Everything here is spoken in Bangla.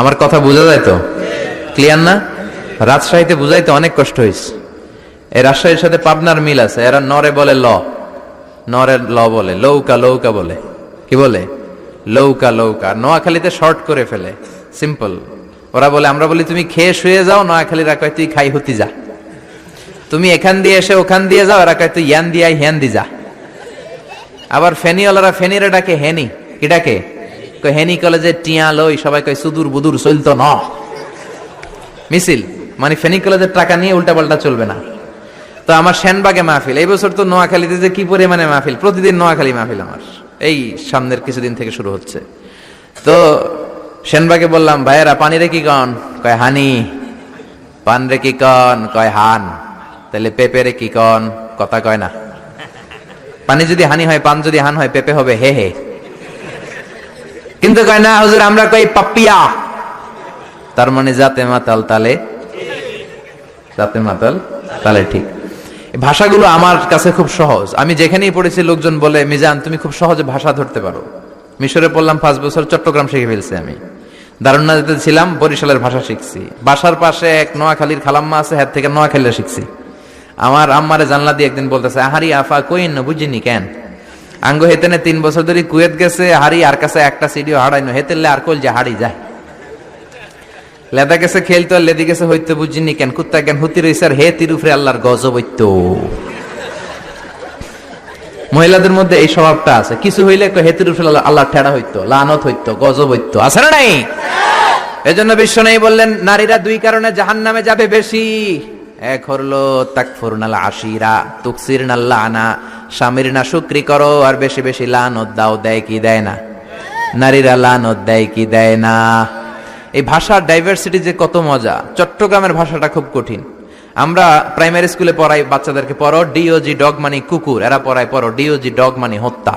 আমার কথা বোঝা যায় তো? ক্লিয়ার না? রাজশাহীতে বুঝাইতে অনেক কষ্ট হয়েছে। এই রাজশাহীর সাথে পাবনার মিল আছে। এরা নরে বলে ল, নরের ল বলে, লৌকা লৌকা বলে। কি বলে? লৌকা লৌকা। নোয়াখালীতে শর্ট করে ফেলে, সিম্পল। ওরা বলে, আমরা বলি তুমি খেয়ে শুয়ে যাও, নোয়াখালীরা কয় তুই খাই হতি যা। তুমি এখান দিয়ে এসে ওখান দিয়ে যাও, এরা কয় তুই ইয়ান দিয়ে হ্যান দি যা। আবার ফেনিওয়ালারা ফেনিরে ডাকে হেনি। কি ডাকে? হেনি কলেজে টিয়া লই, সবাই কয় সুদূর বুদুর চলতো ন মিছিল, মানে ফেনী কলেজের টাকা নিয়ে উল্টা পাল্টা চলবে না। তো আমার সেনবাগে মাহফিল, এই বছর তো নোয়াখালীতে যে কি পরিমাণে মাহফিল, প্রতিদিন নোয়াখালী মাহফিল আমার এই সামনের কিছুদিন থেকে শুরু হচ্ছে। তো সেনবাগে বললাম, ভাইয়েরা পানি রে কি কন? কয় হানি। পান রে কি কন? কয় হান। তাহলে পেঁপে রে কি কন? কথা কয় না। পানি যদি হানি হয়, পান যদি হান হয়, পেঁপে হবে হে হে। কিন্তু কয় না হুজুর, আমরা কই পাপ্পিয়া। তার মানে জাতে মাতাল তালে, জাতে মাতাল তালে ঠিক। ভাষাগুলো আমার কাছে খুব সহজ। আমি যেখানেই পড়েছি লোকজন বলে, মিজান তুমি খুব সহজে ভাষা ধরতে পারো। মিশরে পড়লাম 5 বছর, চট্টগ্রাম শিখে ফেলছি আমি। দারুন্নাতে ছিলাম, বরিশালের ভাষা শিখছি। বাসার পাশে এক নোয়াখালীর খালাম্মা আছে, হ্যাঁ থেকে নোয়াখালী শিখছি। আমার আম্মারে জানলা দিয়ে একদিন বলতেছে, আহারি আফা কইন না বুঝিনি কেন আঙ্গ হেতেনে 3 বছর ধরে কুয়েত গেছে, হারি আর কাছে একটা সিডিও হারাইনো, হেতেলে আর কল যে হারি যায়। লেদা গেছে খেলতো, আর লেদি গেছে হইতে বুঝিনি কেন, কুত্তা কেন হুতি রইছে, আর হে তিরুফরে আল্লাহর গজব হইতো। মহিলাদের মধ্যে এই স্বভাবটা আছে, কিছু হইলে হেতির উপরে আল্লাহ ঠেড়া হইতো, লানত হইতো, গজব হইতো, আছে না নাই? এজন্য বিশ্ব নেই বললেন, নারীরা 2 কারণে জাহান্নামে যাবে বেশি। এক হলো তাকফুরনাল আশিরা, তুকসিরনাল লানা, স্বামীর না শুকরি করো আর বেশি বেশি লানত দাও। দেয় কি দেয় না? নারীরা লানত দেয় কি দেয় না? এই ভাষার ডাইভার্সিটি যে কত মজা। চট্টগ্রামের ভাষাটা খুব কঠিন। আমরা প্রাইমারি স্কুলে পড়াই বাচ্চাদেরকে, পড়ো ডিওজি ডগ মানে কুকুর, এরা পড়ায় পড়ো ডিওজি ডগ মানে হত্যা।